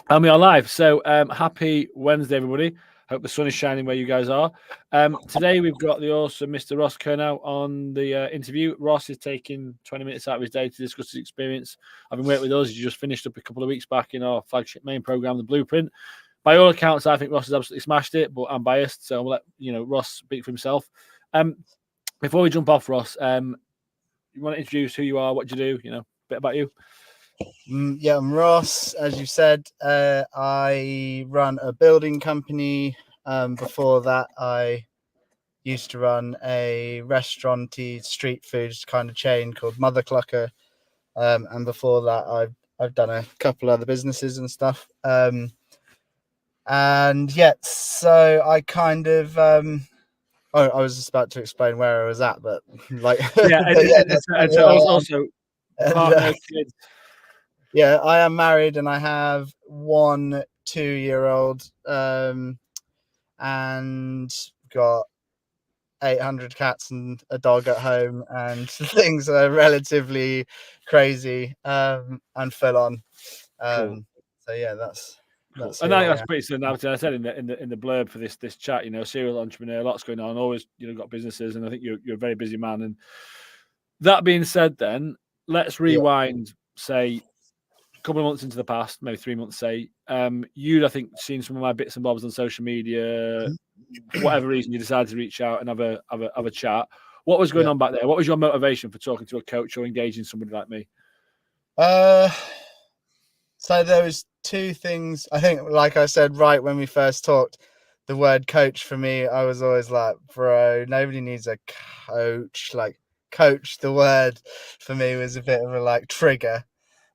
And we are live. So happy Wednesday, everybody. Hope the sun is shining where you guys are. Today we've got the awesome Mr. Ross Curnow on the interview. Ross is taking 20 minutes out of his day to discuss his experience having worked with us. He just finished up a couple of weeks back in our flagship main program, The Blueprint. By all accounts, I think Ross has absolutely smashed it, but I'm biased, so I'll let Ross speak for himself. Before we jump off, Ross, you want to introduce who you are, what you do, a bit about you? Yeah, I'm Ross. As you said, I run a building company. Before that, I used to run a restauranty street food kind of chain called Mother Clucker. And before that, I've done a couple other businesses and stuff. And yeah, so I kind of I was just about to explain where I was at, but like also partner, kids. Yeah, I am married and I have 1 2-year-old and got 800 cats and a dog at home, and things are relatively crazy and full on. Cool. So yeah, that's and that's pretty soon. I said in the blurb for this chat, serial entrepreneur, lots going on, always got businesses, and I think you're a very busy man. And that being said, then let's rewind, say, a couple of months into the past, maybe 3 months, say. You'd, I think, seen some of my bits and bobs on social media. For whatever reason, you decided to reach out and have a chat. What was going on back there? What was your motivation for talking to a coach or engaging somebody like me? So there was 2 things. I think, like I said, right when we first talked, the word coach for me, I was always like, bro, nobody needs a coach. Like, coach, the word for me was a bit of a trigger.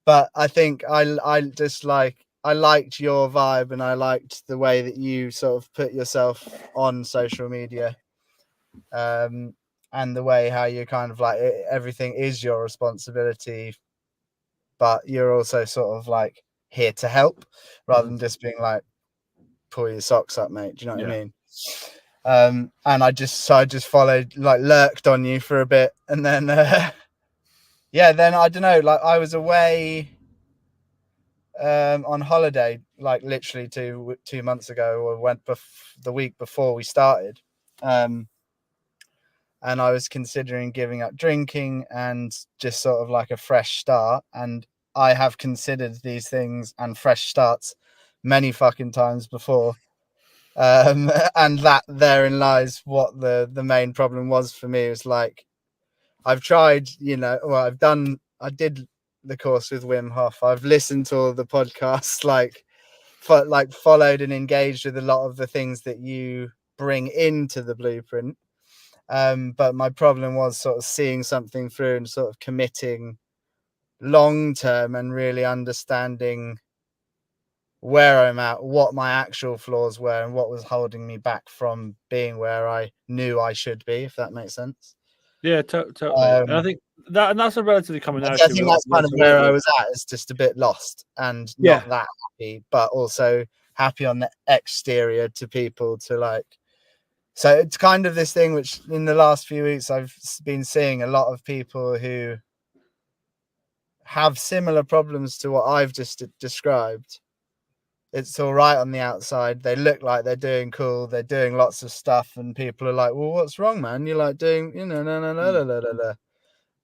But I think I just I liked your vibe, and I liked the way that you sort of put yourself on social media, and the way how you kind of everything is your responsibility, but you're also sort of here to help rather than just being pull your socks up, mate. Do you know what I mean? And I just followed, lurked on you for a bit, and then then I don't know, I was away on holiday literally 2 months ago, or went the week before we started, and I was considering giving up drinking and just sort of a fresh start. And I have considered these things and fresh starts many fucking times before, and that therein lies what the main problem was for me. It was I've tried, I did the course with Wim Hof. I've listened to all the podcasts, followed and engaged with a lot of the things that you bring into the Blueprint. But my problem was sort of seeing something through and sort of committing long term and really understanding where I'm at, what my actual flaws were, and what was holding me back from being where I knew I should be, if that makes sense. Yeah, totally. And I think that's a relatively common narrative. I think that's kind of where I was at. It's just a bit lost and not that happy, but also happy on the exterior to people to So it's kind of this thing which in the last few weeks I've been seeing a lot of people who have similar problems to what I've just described. It's all right on the outside. They look like they're doing cool. They're doing lots of stuff, and people are like, well, what's wrong, man? You're doing, no.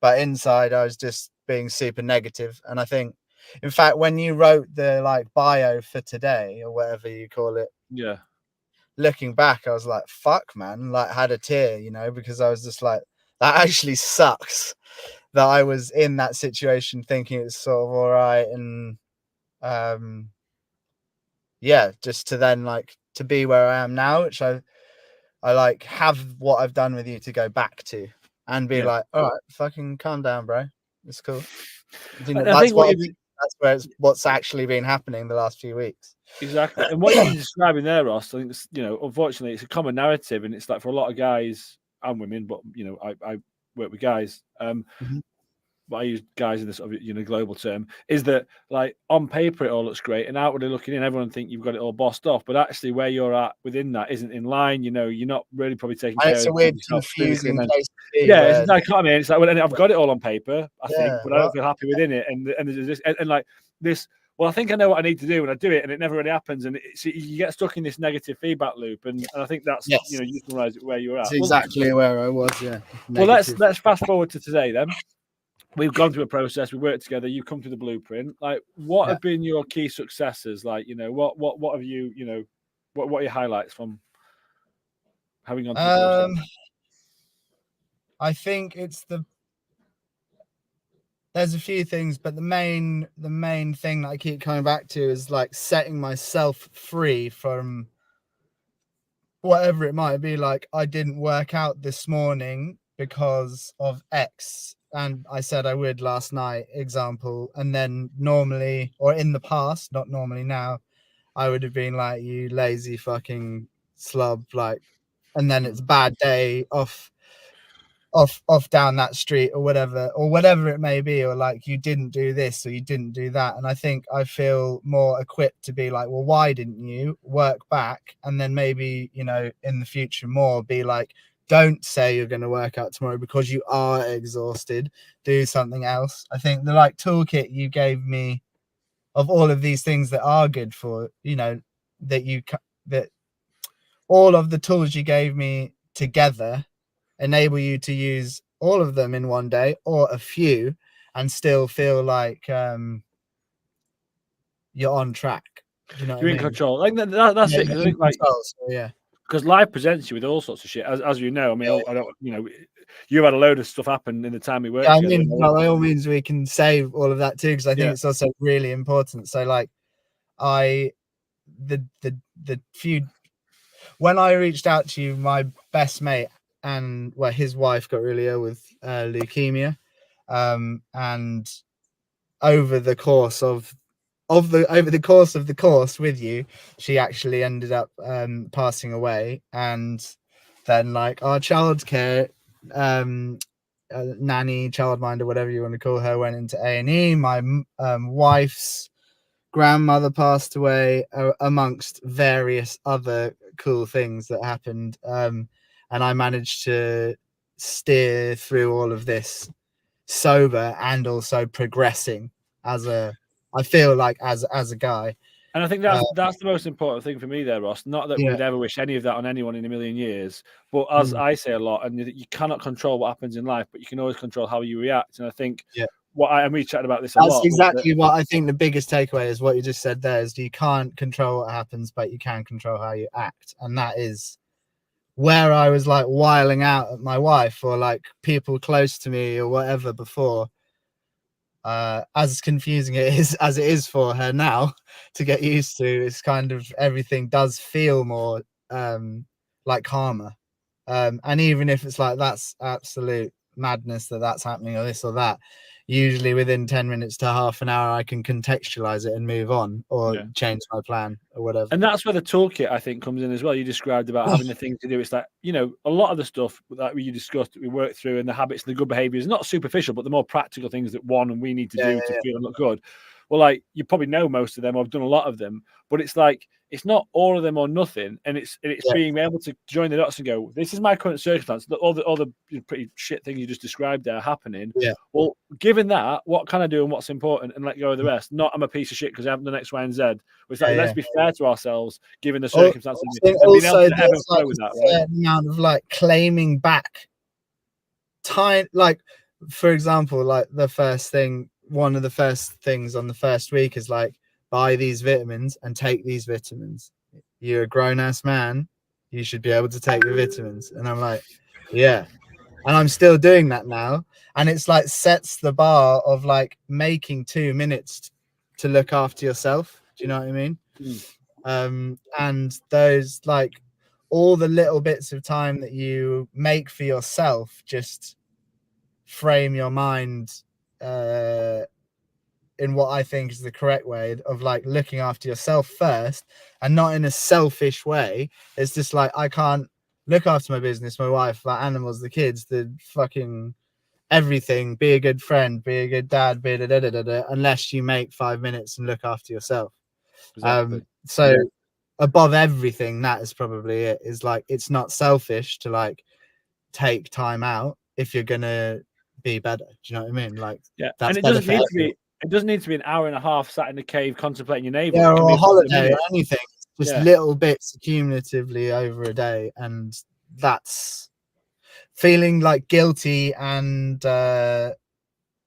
But inside, I was just being super negative. And I think, in fact, when you wrote the bio for today or whatever you call it, looking back, I was like, fuck, man, had a tear, because I was just like, that actually sucks that I was in that situation thinking it's sort of all right. And just to then to be where I am now, which I have what I've done with you to go back to and be all right, fucking calm down, bro. It's cool. That's what's actually been happening the last few weeks. Exactly. And what you're describing there, Ross, I think unfortunately it's a common narrative, and it's for a lot of guys and women, but I work with guys. But I use guys in this sort of global term, is that on paper it all looks great, and outwardly looking in, everyone think you've got it all bossed off, but actually where you're at within that isn't in line. You're not really probably taking care of yourself. It's a weird, confusing place to be. Yeah, it's I mean, it's well, I've got it all on paper, I think, but I don't feel happy within it, and there's this, and this well, I think I know what I need to do, and I do it, and it never really happens, and you get stuck in this negative feedback loop, and I think that's Yes. you summarise it where you're at. It's exactly where I was. Yeah. Well, let's fast forward to today then. We've gone through a process. We worked together. You come through the blueprint. Like, what have been your key successes? Like, what have you, what are your highlights from having gone through the process? I think there's a few things, but the main thing that I keep coming back to is like setting myself free from whatever it might be. Like, I didn't work out this morning because of X, and I said I would last night, example, and then normally, or in the past, not normally now, I would have been like, you lazy fucking slub, like, and then it's a bad day off down that street or whatever it may be, or like, you didn't do this or you didn't do that. And I think I feel more equipped to be like, well, why didn't you work back? And then maybe, in the future more be like, don't say you're going to work out tomorrow because you are exhausted. Do something else. I think the like toolkit you gave me of all of these things that are good for, that all of the tools you gave me together enable you to use all of them in one day or a few and still feel like you're on track. Do you know what You're I in mean? control. Like that's it. Because I think because life presents you with all sorts of shit, as you know. I mean, I don't. You had a load of stuff happen in the time we worked together. I mean, by all means, we can save all of that too, because I think it's also really important. So, like, when I reached out to you, my best mate and his wife got really ill with leukemia, and over the course of the course with you, she actually ended up passing away. And then, like, our childcare nanny, childminder, whatever you want to call her, went into A&E. My wife's grandmother passed away, amongst various other cool things that happened, and I managed to steer through all of this sober and also progressing as a guy. And I think that's the most important thing for me there, Ross. Not that we would ever wish any of that on anyone in a million years, but as I say a lot, and you cannot control what happens in life, but you can always control how you react. And I think and we chatted about this a lot. That's exactly what I think the biggest takeaway is. What you just said there is, you can't control what happens, but you can control how you act. And that is where I was like wiling out at my wife or like people close to me or whatever before. As confusing as it is for her now to get used to, it's kind of, everything does feel more like calmer. And even if it's like, that's absolute madness that's happening or this or that, usually within 10 minutes to half an hour I can contextualize it and move on or change my plan or whatever. And that's where the toolkit, I think, comes in as well. You described about having the thing to do. It's like, a lot of the stuff that you discussed, that we worked through, and the habits and the good behaviors, not superficial, but the more practical things that we need to do to feel and look good. Well, like, you probably know most of them, or I've done a lot of them, but it's like, it's not all of them or nothing. And it's being able to join the dots and go, this is my current circumstance. All the pretty shit things you just described there happening. Yeah. Well, given that, what can I do and what's important, and let go of the rest? Not, I'm a piece of shit because I haven't done X, Y, and Z. It's like, let's be fair to ourselves, given the circumstances. And being able to ebb and flow with that, right? Amount of like claiming back time, like, for example, like one of the first things on the first week is like, buy these vitamins and take these vitamins. You're a grown-ass man, you should be able to take the vitamins. And I'm like, yeah. And I'm still doing that now. And it's like, sets the bar of like making 2 minutes to look after yourself. Do you know what I mean? And those, like, all the little bits of time that you make for yourself, just frame your mind in what I think is the correct way of like looking after yourself first, and not in a selfish way. It's just like, I can't look after my business, my wife, my animals, the kids, the fucking everything, be a good friend, be a good dad, be unless you make 5 minutes and look after yourself. Exactly. So above everything, that is probably it, is like, it's not selfish to like take time out if you're gonna be better. Do you know what I mean? Like, yeah, that's and it doesn't better need for to be. it doesn't need to be an hour and a half sat in the cave contemplating your navel. Yeah, It can or be a a couple of holiday or minutes. anything. Just Yeah. little bits accumulatively over a day, and that's feeling like guilty and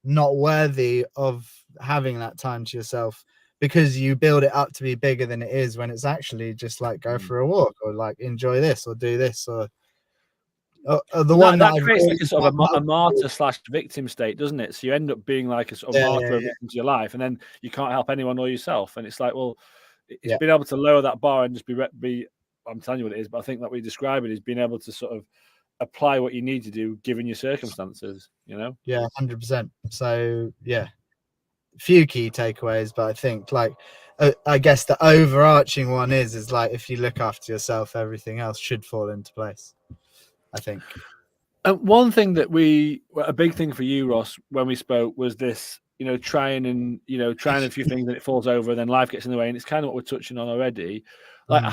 not worthy of having that time to yourself because you build it up to be bigger than it is, when it's actually just like go for a walk or like enjoy this or do this or the one that That I've creates like a really sort of a got martyr slash victim state, doesn't it? So you end up being like a sort of martyr or victim to your life, and then you can't help anyone or yourself. And it's like, well, it's being able to lower that bar and just be. I'm telling you what it is, but I think that we describe it as being able to sort of apply what you need to do given your circumstances. You know? Yeah, 100%. So yeah, few key takeaways, but I think like I guess the overarching one is like if you look after yourself, everything else should fall into place, I think. One thing that a big thing for you, Ross, when we spoke was this, trying a few things and it falls over, and then life gets in the way, and it's kind of what we're touching on already. Like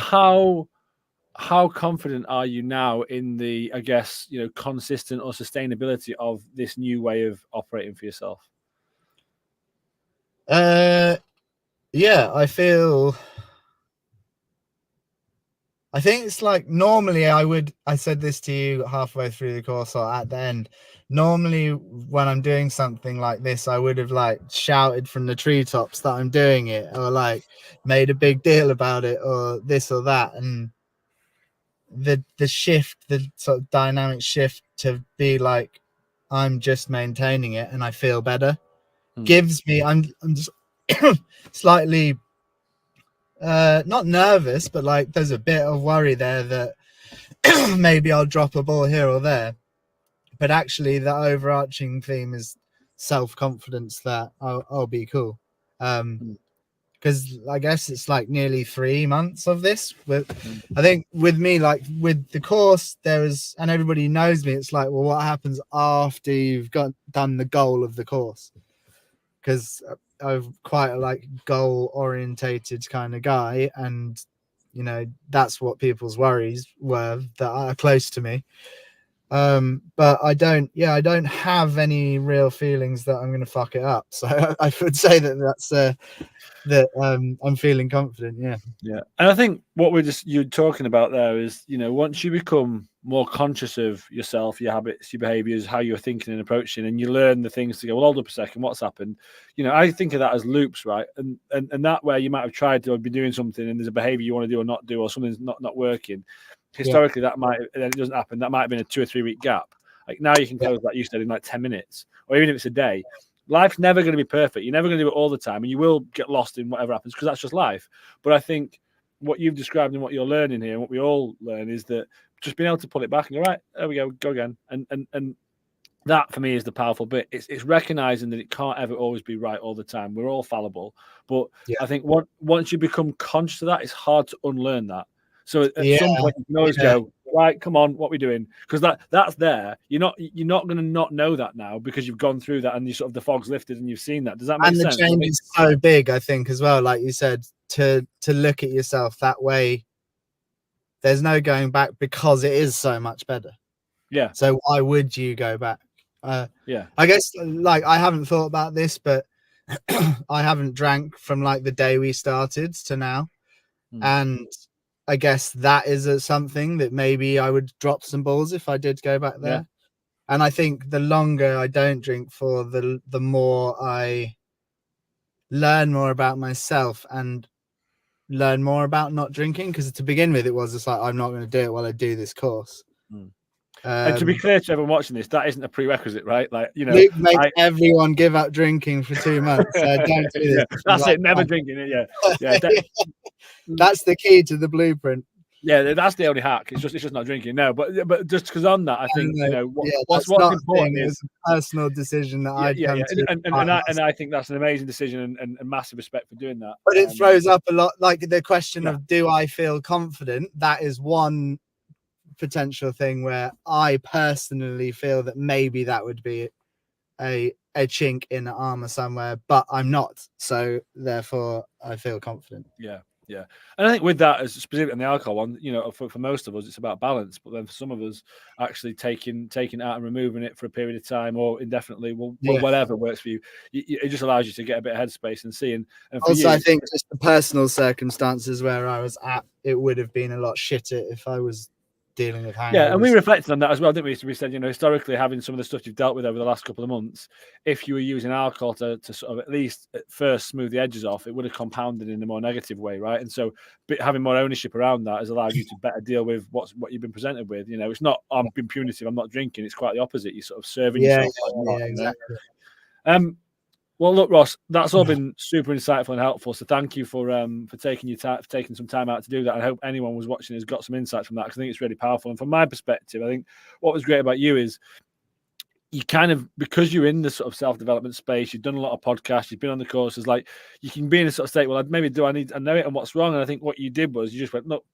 how confident are you now in the, I guess, consistent or sustainability of this new way of operating for yourself? Yeah, I think it's like normally I said this to you halfway through the course or at the end. Normally when I'm doing something like this, I would have like shouted from the treetops that I'm doing it or like made a big deal about it or this or that. And the shift, the sort of dynamic shift to be like, I'm just maintaining it and I feel better gives me, I'm just slightly not nervous, but like there's a bit of worry there that maybe I'll drop a ball here or there, but actually the overarching theme is self-confidence that I'll be cool. Because I guess it's like nearly 3 months of this. I think with me, like with the course, and everybody knows me, it's like, well, what happens after you've done the goal of the course? Because I'm quite a like goal orientated kind of guy, and that's what people's worries were that are close to me. But I don't have any real feelings that I'm going to fuck it up. So I would say that's I'm feeling confident. Yeah, and I think what you're talking about there is, once you become more conscious of yourself, your habits, your behaviours, how you're thinking and approaching, and you learn the things to go, well, hold up a second, what's happened? I think of that as loops, right? And that where you might have tried to be doing something, and there's a behaviour you want to do or not do, or something's not working. Historically, that might, and then it doesn't happen. That might have been a 2 or 3 week gap. Like now, you can close that you said in like 10 minutes, or even if it's a day. Life's never going to be perfect. You're never going to do it all the time, and you will get lost in whatever happens because that's just life. But I think what you've described and what you're learning here, and what we all learn, is that just being able to pull it back and go, right, there we go again. And that for me is the powerful bit. It's recognizing that it can't ever always be right all the time. We're all fallible. But I think once you become conscious of that, it's hard to unlearn that. So at some point you can always go, right, come on, what are we doing? Because that's there. You're not going to not know that now because you've gone through that and you sort of the fog's lifted and you've seen that. Does that make sense? And the change is so big, I think, as well. Like you said, to look at yourself that way, there's no going back because it is so much better. Yeah. So why would you go back? Yeah. I guess like I haven't thought about this, but I haven't drank from like the day we started to now. And I guess that is something that maybe I would drop some balls if I did go back there. And I think the longer I don't drink for, the more I learn more about myself and learn more about not drinking. Because to begin with, it was just like, I'm not going to do it while I do this course. And to be clear to everyone watching this, that isn't a prerequisite, right? Like, Luke makes everyone give up drinking for 2 months. Don't do this. That's it. Never drinking it. Yeah. That's the key to the blueprint. Yeah, that's the only hack. It's just not drinking. No, but just because on that, I think what's important is a personal decision that I'd come to, and I think that's an amazing decision and massive respect for doing that. But it throws up a lot, like the question of, do I feel confident? That is one potential thing where I personally feel that maybe that would be a chink in the armor somewhere, but I'm not. So therefore, I feel confident. Yeah. Yeah, and I think with that, as specifically on the alcohol one, you know, for most of us, it's about balance. But then for some of us, actually taking it out and removing it for a period of time or indefinitely, well, Yeah. whatever works for you, it just allows you to get a bit of headspace and see. And for Also, you, I think just the personal circumstances where I was at, it would have been a lot shitter if I was dealing with hangovers. yeah, and we reflected on that as well, didn't we? So we said, you know, historically, having some of the stuff you've dealt with over the last couple of months, if you were using alcohol to sort of at least at first smooth the edges off, it would have compounded in a more negative way, right? And so having more ownership around that has allowed you to better deal with what you've been presented with. You know, it's not I'm being punitive, I'm not drinking. It's quite the opposite. You're sort of serving yourself. Yeah, exactly. Well, look, Ross, that's all been super insightful and helpful. So thank you for taking your time, for taking some time out to do that. I hope anyone was watching has got some insight from that, because I think it's really powerful. And from my perspective, I think what was great about you is you kind of, because you're in the sort of self-development space, you've done a lot of podcasts, you've been on the courses, like you can be in a sort of state, well, maybe I know it and what's wrong. And I think what you did was you just went, look,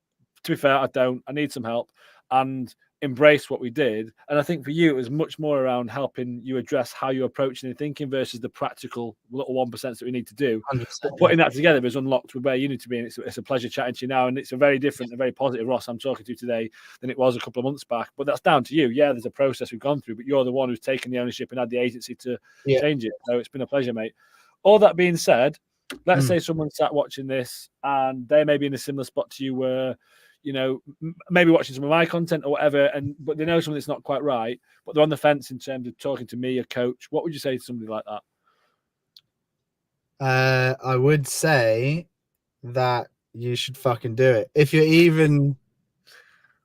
to be fair, I need some help, and embrace what we did. And I think for you, it was much more around helping you address how you're approaching and thinking versus the practical little 1% that we need to do. 100%, but putting that together is unlocked with where you need to be. And it's a pleasure chatting to you now. And it's a very different, a very positive Ross I'm talking to today than it was a couple of months back. But that's down to you. Yeah, there's a process we've gone through, but you're the one who's taken the ownership and had the agency to change it. So it's been a pleasure, mate. All that being said, let's say someone sat watching this and they may be in a similar spot to you where, you know, maybe watching some of my content or whatever, but they know something that's not quite right, but they're on the fence in terms of talking to me, a coach. What would you say to somebody like that? I would say that you should fucking do it. If you're even,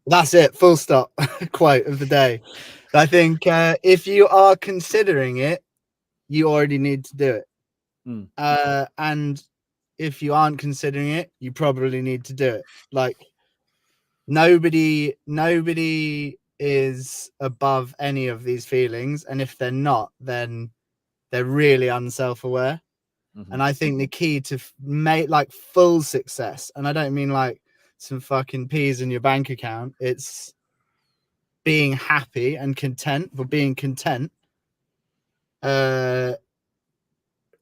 that's it, full stop. Quote of the day. I think if you are considering it, you already need to do it. And if you aren't considering it, you probably need to do it. Like, nobody is above any of these feelings, and if they're not, then they're really unself-aware. And I think the key to make like full success, and I don't mean like some fucking peas in your bank account, it's being happy and content. For being content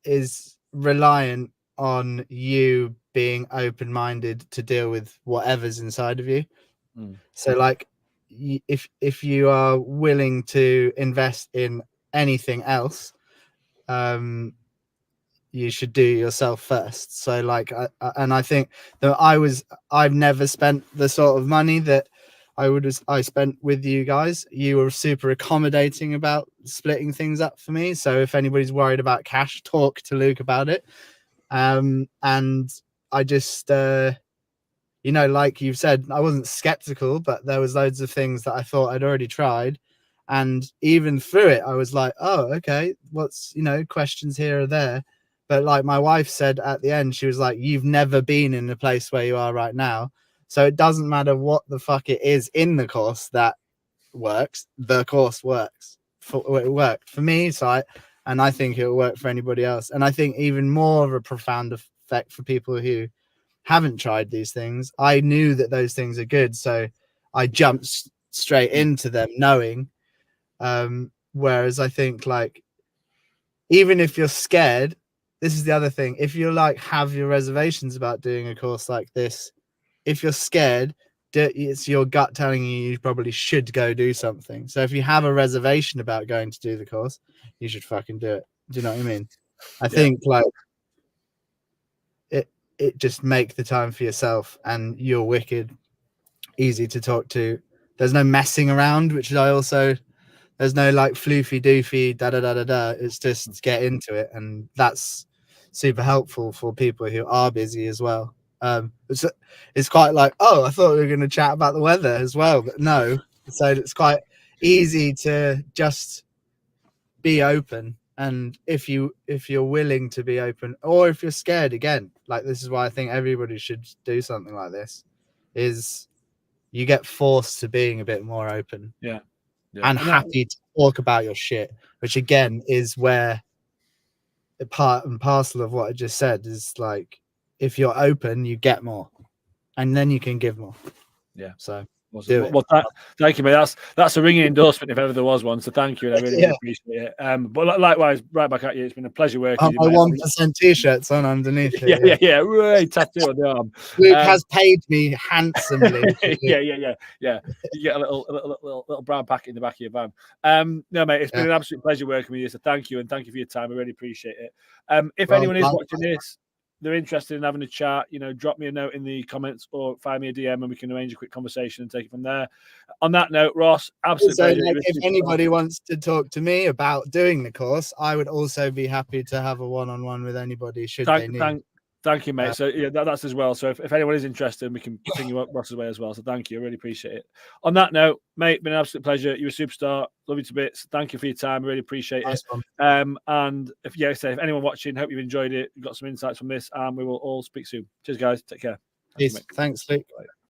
is reliant on you being open-minded to deal with whatever's inside of you. So like if you are willing to invest in anything else, you should do yourself first. So like I think that I've never spent the sort of money that I spent with you guys. You were super accommodating about splitting things up for me. So if anybody's worried about cash, talk to Luke about it. And I just you know, like you've said, I wasn't skeptical, but there was loads of things that I thought I'd already tried. And even through it, I was like, oh, okay, what's, you know, questions here or there. But like my wife said at the end, she was like, you've never been in the place where you are right now. So it doesn't matter what the fuck it is in the course that works. The course works. It worked for me. So and I think it'll work for anybody else. And I think even more of a profound effect for people who haven't tried these things. I knew that those things are good, so I jumped straight into them knowing. Whereas I think like even if you're scared, this is the other thing, if you like have your reservations about doing a course like this, if you're scared, it's your gut telling you probably should go do something. So if you have a reservation about going to do the course, you should fucking do it. Do you know what I mean? I think like it just make the time for yourself, and you're wicked easy to talk to. There's no messing around, which I also, there's no like floofy doofy da da da da da. It's just get into it, and that's super helpful for people who are busy as well. It's quite like, oh, I thought we were going to chat about the weather as well, but no. So it's quite easy to just be open. And if you're willing to be open, or if you're scared, again, like this is why I think everybody should do something like this, is you get forced to being a bit more open and happy to talk about your shit, which again is where the part and parcel of what I just said is like, if you're open, you get more, and then you can give more. Yeah. So Awesome. do it. Well, thank you, mate. That's a ringing endorsement if ever there was one. So thank you, and I really, really appreciate it. But likewise, right back at you. It's been a pleasure working with you, My mate. 1% t-shirts on underneath Yeah, it. yeah. Right, tattoo on the arm. Luke has paid me handsomely. Yeah. You get a little brown packet in the back of your van. No, mate, it's been an absolute pleasure working with you. So thank you, and thank you for your time. I really appreciate it. If anyone is watching this, they're interested in having a chat, drop me a note in the comments or find me a DM and we can arrange a quick conversation and take it from there. On that note, Ross, absolute pleasure. If anybody wants to talk to me about doing the course, I would also be happy to have a one-on-one with anybody should they need. Thank you, mate. So yeah, that's as well. So if anyone is interested, we can ping you up Ross's way as well. So thank you. I really appreciate it. On that note, mate, been an absolute pleasure. You're a superstar. Love you to bits. Thank you for your time. I really appreciate it. And if anyone watching, hope you've enjoyed it. Got some insights from this, and we will all speak soon. Cheers, guys. Take care. Peace. Thanks, Luke. Bye.